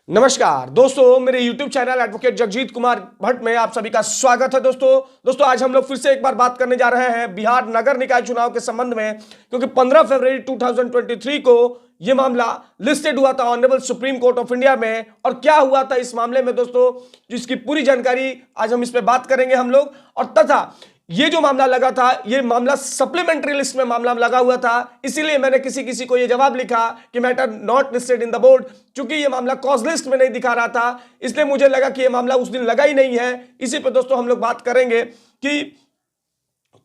नमस्कार दोस्तों, मेरे YouTube channel advocate Jagjit Kumar Bhatt में आप सभी का स्वागत है। दोस्तों आज हम लोग फिर से एक बार बात करने जा रहे हैं बिहार नगर निकाय चुनाव के संबंध में, क्योंकि 15 फरवरी 2023 को यह मामला लिस्टेड हुआ था honourable supreme court of India में। और क्या हुआ था इस मामले में दोस्तों, जिसकी पूरी जानकारी आज हम इस पे बात करेंगे हम लोग। और तथा ये जो मामला लगा था, ये मामला सप्लीमेंट्री लिस्ट में मामला लगा हुआ था, इसीलिए मैंने किसी को ये जवाब लिखा कि matter not listed in the board. चूंकि ये मामला कॉज लिस्ट में नहीं दिखा रहा था, इसलिए मुझे लगा कि ये मामला उस दिन लगा ही नहीं है। इसी पे दोस्तों हम लोग बात करेंगे कि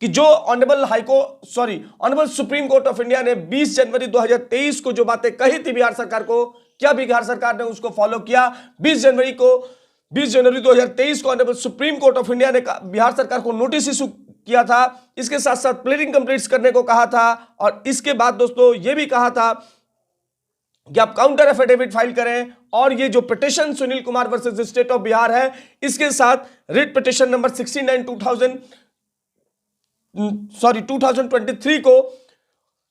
जो honourable supreme court of India ने 20 जनवरी 2023 को जो बातें कही थी बिहार सरकार को, क्या बिहार सरकार ने उसको फॉलो किया। 20 जनवरी 2023 को honourable supreme court of India ने बिहार सरकार को नोटिस इशू किया था। इसके साथ साथ प्लीडिंग कंप्लीट्स करने को कहा था, और इसके बाद दोस्तों यह भी कहा था कि आप काउंटर एफिडेविट फाइल करें। और ये जो petition Sunil Kumar versus state of Bihar है, इसके साथ रिट पिटिशन नंबर 2023 को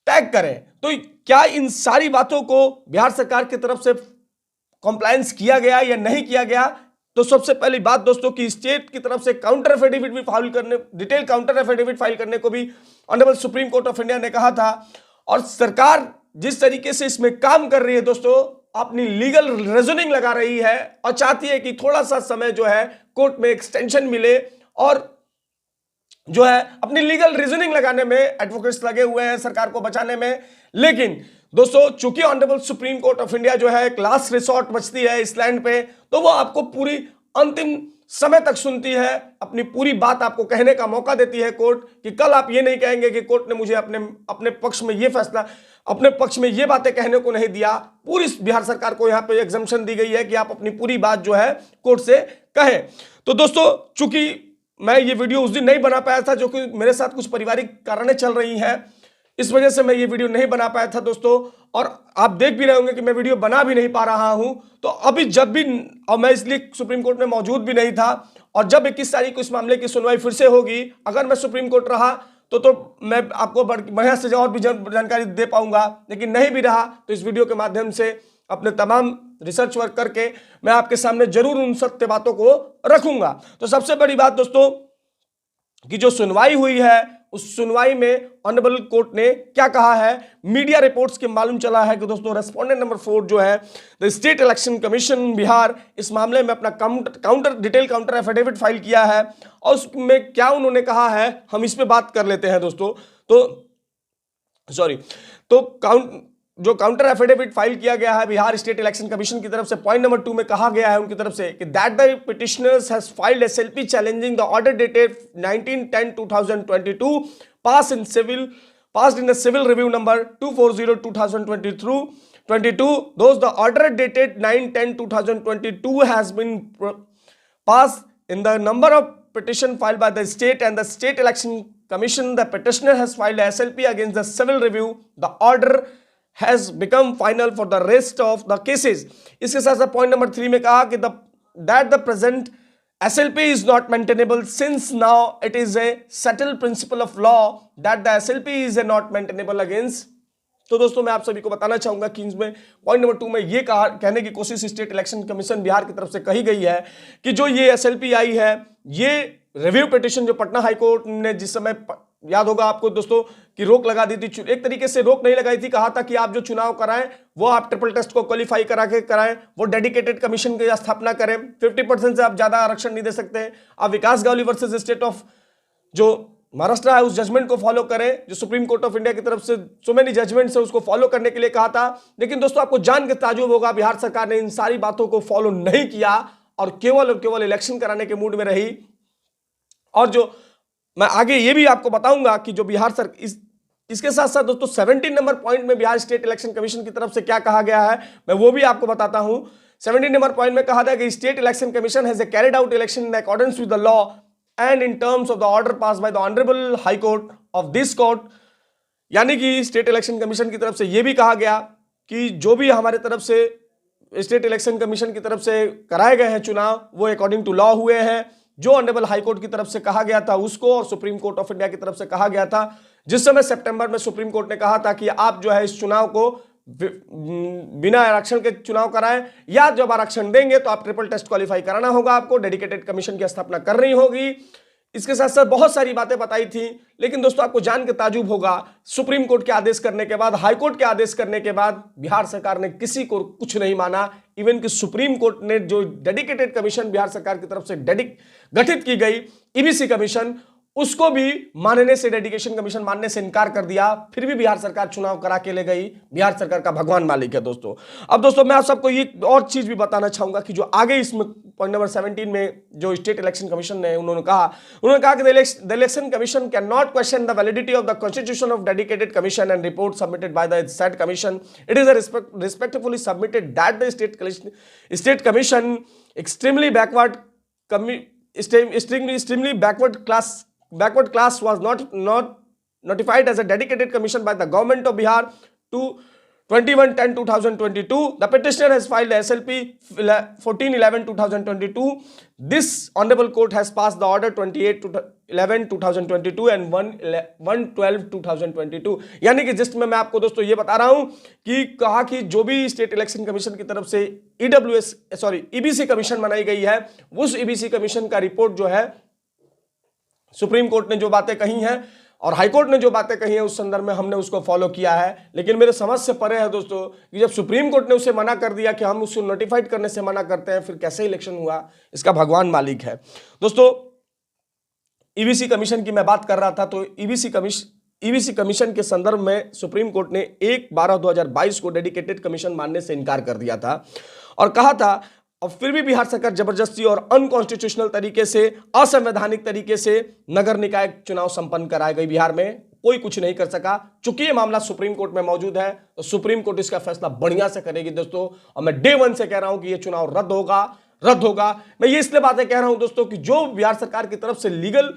टैग करें। तो क्या इन सारी बातों को बिहार सरकार की तरफ से कंप्लायंस किया गया या नहीं किया गया? तो सबसे पहली बात दोस्तों कि स्टेट की तरफ से काउंटर एफिडेविट भी फाइल करने, डिटेल काउंटर एफिडेविट फाइल करने को भी honourable supreme court of India ने कहा था। और सरकार जिस तरीके से इसमें काम कर रही है दोस्तों, अपनी लीगल रीजनिंग लगा रही है और चाहती है कि थोड़ा सा समय जो है कोर्ट में एक्सटेंशन मिले, और जो है अपनी लीगल रीजनिंग लगाने में एडवोकेट्स लगे हुए हैं सरकार को बचाने में। लेकिन दोस्तों चूंकि honourable supreme court of India जो है एक लास्ट रिसोर्ट बचती है इस लैंड पे, तो वो आपको पूरी अंतिम समय तक सुनती है, अपनी पूरी बात आपको कहने का मौका देती है कोर्ट, कि कल आप ये नहीं कहेंगे कि कोर्ट ने मुझे अपने पक्ष में ये फैसला, अपने पक्ष में ये बातें कहने को नहीं दिया। पूरी बिहार सरकार को यहाँ पे एग्जम्पशन दी गई है कि आप अपनी पूरी बात जो है कोर्ट से कहें। तो दोस्तों चूंकि मैं ये वीडियो उस दिन नहीं बना पाया था, जो कि मेरे साथ कुछ पारिवारिक कारणें चल रही हैं, इस वजह से मैं ये वीडियो नहीं बना पाया था दोस्तों। और आप देख भी रहे होंगे कि मैं वीडियो बना भी नहीं पा रहा हूं। तो अभी जब भी, और मैं इसलिए सुप्रीम कोर्ट में मौजूद भी नहीं था, और जब 21 तारीख को इस मामले की सुनवाई फिर से होगी, अगर मैं सुप्रीम कोर्ट रहा तो मैं आपको बढ़िया से और भी जानकारी दे पाऊंगा। लेकिन नहीं भी रहा तो इस वीडियो के माध्यम से अपने तमाम रिसर्च वर्क करके मैं आपके सामने जरूर उन सत्य बातों को रखूंगा। तो सबसे बड़ी बात दोस्तों कि जो सुनवाई हुई है, उस सुनवाई में ऑनरेबल कोर्ट ने क्या कहा है, मीडिया रिपोर्ट्स के मालूम चला है कि दोस्तों रेस्पोंडेंट नंबर 4 जो है the state election commission Bihar, इस मामले में अपना डिटेल काउंटर एफिडेविट फाइल किया है। और उसमें क्या उन्होंने कहा है, हम इस पे बात कर लेते हैं दोस्तों। जो काउंटर एफिडेविट फाइल किया गया है बिहार स्टेट इलेक्शन कमीशन की तरफ से, पॉइंट नंबर 2 में कहा गया है उनकी तरफ से कि that the petitioners has filed SLP challenging the order dated 19/10/2022 passed in the civil review number 240/2022 thus the order dated 9/10/2022 has been passed in the number of petition filed by the state and the state election commission. The petitioner has filed a SLP against the civil review. The order has become final for the rest of the cases. इसके साथ साथ point number 3 में कहा कि that the present SLP is not maintainable since now it is a settled principle of law that the SLP is not maintainable against. तो दोस्तों मैं आप सभी को बताना चाहूंगा कि इसमें पॉइंट नंबर 2 में ये कहने की कोशिश स्टेट इलेक्शन कमीशन बिहार की तरफ से कही गई है कि जो ये एसएलपी आई है, ये रिव्यू पिटिशन जो पटना हाईकोर्ट ने जिस समय, याद होगा आपको दोस्तों, कि रोक लगा दी थी, एक तरीके से रोक नहीं लगाई थी, कहा था कि आप जो चुनाव कराएं वो आप ट्रिपल टेस्ट को क्वालिफाई करा के कराएं, वो डेडिकेटेड कमीशन की स्थापना करें, 50% से आप ज्यादा आरक्षण नहीं दे सकते, आप विकास गावली वर्सेस स्टेट ऑफ जो महाराष्ट्र है उस जजमेंट को फॉलो करें, जो सुप्रीम कोर्ट ऑफ इंडिया की तरफ से सो मेनी जजमेंट्स है उसको फॉलो करने के लिए कहा था। लेकिन दोस्तों आपको जान के ताजुब होगा, बिहार सरकार ने इन सारी बातों को फॉलो नहीं किया और केवल इलेक्शन कराने के मूड में रही। और जो मैं आगे ये भी आपको बताऊंगा कि जो बिहार सरकार, इसके साथ साथ दोस्तों 17 नंबर पॉइंट में बिहार स्टेट इलेक्शन कमीशन की तरफ से क्या कहा गया है, मैं वो भी आपको बताता हूं। 17 नंबर पॉइंट में कहा था कि state election commission has carried out election in accordance with the law and in terms of the order passed by the honorable high court of this court। यानी कि स्टेट इलेक्शन कमीशन की तरफ से यह भी कहा गया कि जो भी हमारे तरफ से स्टेट इलेक्शन कमीशन की तरफ से कराए गए हैं चुनाव, वो अकॉर्डिंग टू लॉ हुए हैं। जो ऑनरेबल हाई कोर्ट की तरफ से कहा गया था उसको, और सुप्रीम कोर्ट ऑफ इंडिया की तरफ से कहा गया था, जिस समय सितंबर में सुप्रीम कोर्ट ने कहा था कि आप जो है इस चुनाव को बिना आरक्षण के चुनाव कराएं, या जब आरक्षण देंगे तो आप ट्रिपल टेस्ट क्वालिफाई कराना होगा, आपको डेडिकेटेड कमीशन की स्थापना करनी होगी। इसके साथ साथ बहुत सारी बातें बताई थी, लेकिन दोस्तों आपको जान के ताजुब होगा, सुप्रीम कोर्ट के आदेश करने के बाद, हाई कोर्ट के आदेश करने के बाद बिहार सरकार ने किसी को कुछ नहीं माना। इवन कि सुप्रीम कोर्ट ने जो डेडिकेटेड कमीशन बिहार सरकार की तरफ से गठित की गई ईबीसी कमीशन, उसको भी मानने से, डेडिकेशन कमीशन मानने से इनकार कर दिया। फिर भी बिहार सरकार चुनाव करा के ले गई। बिहार सरकार का भगवान मालिक है दोस्तों। अब दोस्तों मैं आप सबको ये और चीज भी बताना चाहूंगा कि जो आगे इसमें पॉइंट नंबर 17 में जो स्टेट इलेक्शन कमीशन ने उन्होंने कहा कि the election commission can not question the validity of the constitution of dedicated commission and report submitted by the sad commission. It is respectfully submitted that the state commission extremely backward class was not notified as a dedicated commission by the government of Bihar to 21/10/2022. The petitioner has filed SLP 14/11/2022. This honorable court has passed the order 28/11/2022 and 1/12/2022. यानी कि जिसमें मैं आपको दोस्तों ये बता रहा हूं कि कहा कि जो भी स्टेट इलेक्शन कमीशन की तरफ से ईबीसी कमीशन बनाई गई है, उस ईबीसी कमीशन का रिपोर्ट जो है, सुप्रीम कोर्ट ने जो बातें कही हैं और हाईकोर्ट ने जो बातें कही हैं, उस संदर्भ में हमने उसको फॉलो किया है। लेकिन मेरे समझ से परे है दोस्तों कि जब सुप्रीम कोर्ट ने उसे मना कर दिया कि हम उसको नोटिफाइड करने से मना करते हैं, फिर कैसे इलेक्शन हुआ, इसका भगवान मालिक है। दोस्तों ईबीसी कमीशन की मैं बात कर रहा था, तो ईबीसी कमीशन के संदर्भ में सुप्रीम कोर्ट ने 1/12/2022 को डेडिकेटेड कमीशन मानने से इनकार कर दिया था और कहा था, और फिर भी बिहार सरकार जबरदस्ती और अनकॉन्स्टिट्यूशनल तरीके से, असंवैधानिक तरीके से नगर निकाय चुनाव संपन्न कराए गए बिहार में। कोई कुछ नहीं कर सका। चूंकि ये मामला सुप्रीम कोर्ट में मौजूद है, तो सुप्रीम कोर्ट इसका फैसला बढ़िया से करेगी दोस्तों। और मैं डे 1 से कह रहा हूं कि ये चुनाव रद्द होगा। मैं ये इसलिए बातें कह रहा हूं दोस्तों कि जो बिहार सरकार की तरफ से लीगल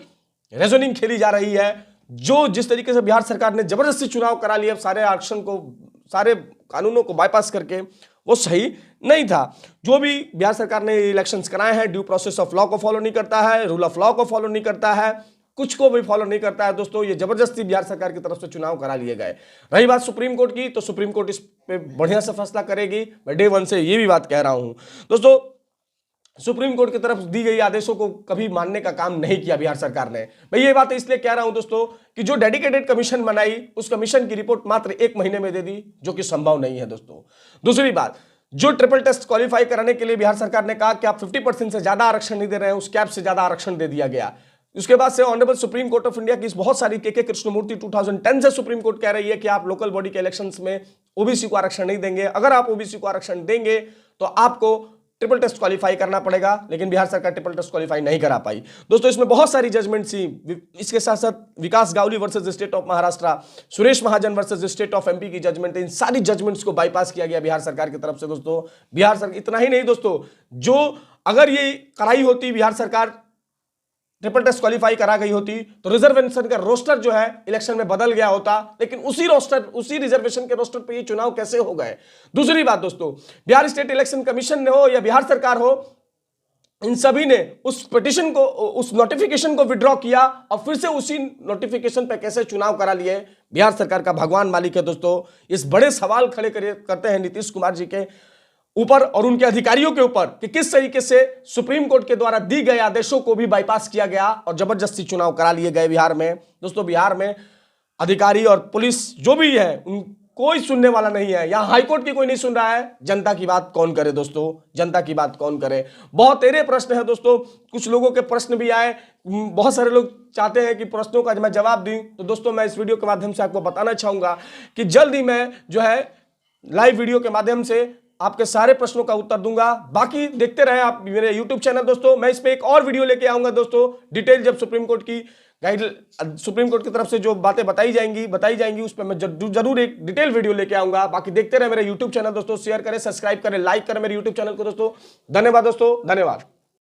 रीजनिंग खेली जा रही है, जो जिस तरीके से बिहार सरकार ने जबरदस्ती चुनाव करा लिया, सारे आरक्षण को, सारे कानूनों को बाईपास करके, वो सही नहीं था। जो भी बिहार सरकार ने इलेक्शंस कराए हैं, ड्यू प्रोसेस ऑफ लॉ को फॉलो नहीं करता है, रूल ऑफ लॉ को फॉलो नहीं करता है, कुछ को भी फॉलो नहीं करता है दोस्तों। ये जबरदस्ती बिहार सरकार की तरफ से चुनाव करा लिए गए। रही बात सुप्रीम कोर्ट की, तो सुप्रीम कोर्ट इस पे बढ़िया से फैसला करेगी। मैं डे 1 से ये भी बात कह रहा हूं दोस्तों। सुप्रीम कोर्ट की तरफ दी गई आदेशों को कभी मानने का काम नहीं किया बिहार सरकार ने। मैं ये बात इसलिए कह रहा हूं दोस्तों कि जो डेडिकेटेड कमीशन बनाई, उस कमीशन की रिपोर्ट मात्र 1 महीने में दे दी, जो कि संभव नहीं है दोस्तों। दूसरी बात, जो ट्रिपल टेस्ट क्वालिफाई कराने के लिए बिहार सरकार ने कहा कि आप 50% से ज्यादा आरक्षण नहीं दे रहे हैं, उस कैप से ज्यादा आरक्षण दे दिया गया। उसके बाद से honourable supreme court of India की बहुत सारी के कृष्णमूर्ति 2010 से सुप्रीम कोर्ट कह रही है कि आप लोकल बॉडी के इलेक्शंस में ओबीसी को आरक्षण नहीं देंगे। अगर आप ओबीसी को आरक्षण देंगे तो आपको ट्रिपल टेस्ट क्वालिफाई करना पड़ेगा। लेकिन बिहार सरकार ट्रिपल टेस्ट क्वालिफाई नहीं करा पाई दोस्तों। इसमें बहुत सारी जजमेंट थी। इसके साथ साथ Vikas Gawli versus state of Maharashtra, Suresh Mahajan versus state of MP की जजमेंट, इन सारी जजमेंट्स को बाईपास किया गया बिहार सरकार की तरफ से दोस्तों। बिहार सरकार, इतना ही नहीं दोस्तों, जो अगर ये कराई होती बिहार सरकार, ट्रिपल टेस्ट क्वालिफाई करा गई होती, तो रिजर्वेशन का रोस्टर जो है इलेक्शन में बदल गया होता। लेकिन उसी रिजर्वेशन के रोस्टर पे ये चुनाव कैसे हो गए। दूसरी बात दोस्तों, बिहार स्टेट इलेक्शन कमीशन ने हो या बिहार सरकार हो, इन सभी ने उस पिटीशन को, उस नोटिफिकेशन को विड्रॉ किया और फिर से उसी नोटिफिकेशन पे कैसे चुनाव करा लिए। बिहार सरकार का भगवान मालिक है दोस्तों। इस बड़े सवाल खड़े करते हैं नीतीश कुमार जी के ऊपर और उनके अधिकारियों के ऊपर कि किस तरीके से सुप्रीम कोर्ट के द्वारा दी गए आदेशों को भी बाईपास किया गया और जबरदस्ती चुनाव करा लिए गए बिहार में दोस्तों। बिहार में अधिकारी और पुलिस जो भी है, कोई सुनने वाला नहीं है। यहां हाईकोर्ट की कोई नहीं सुन रहा है। जनता की बात कौन करे दोस्तों, जनता की बात कौन करे। बहुत तेरे प्रश्न है दोस्तों, कुछ लोगों के प्रश्न भी आए। बहुत सारे लोग चाहते हैं कि प्रश्नों का मैं जवाब दूं, तो दोस्तों मैं इस वीडियो के माध्यम से आपको बताना चाहूंगा कि जल्द ही मैं जो है लाइव वीडियो के माध्यम से आपके सारे प्रश्नों का उत्तर दूंगा। बाकी देखते रहे आप मेरे YouTube चैनल दोस्तों। मैं इस पे एक और वीडियो लेके आऊंगा दोस्तों, डिटेल जब सुप्रीम कोर्ट की तरफ से जो बातें बताई जाएंगी उस पर मैं जरूर एक डिटेल वीडियो लेके आऊंगा। बाकी देखते रहे मेरे YouTube चैनल दोस्तों, शेयर करें, सब्सक्राइब करें, लाइक करें मेरे YouTube चैनल को दोस्तों। धन्यवाद दोस्तों, धन्यवाद।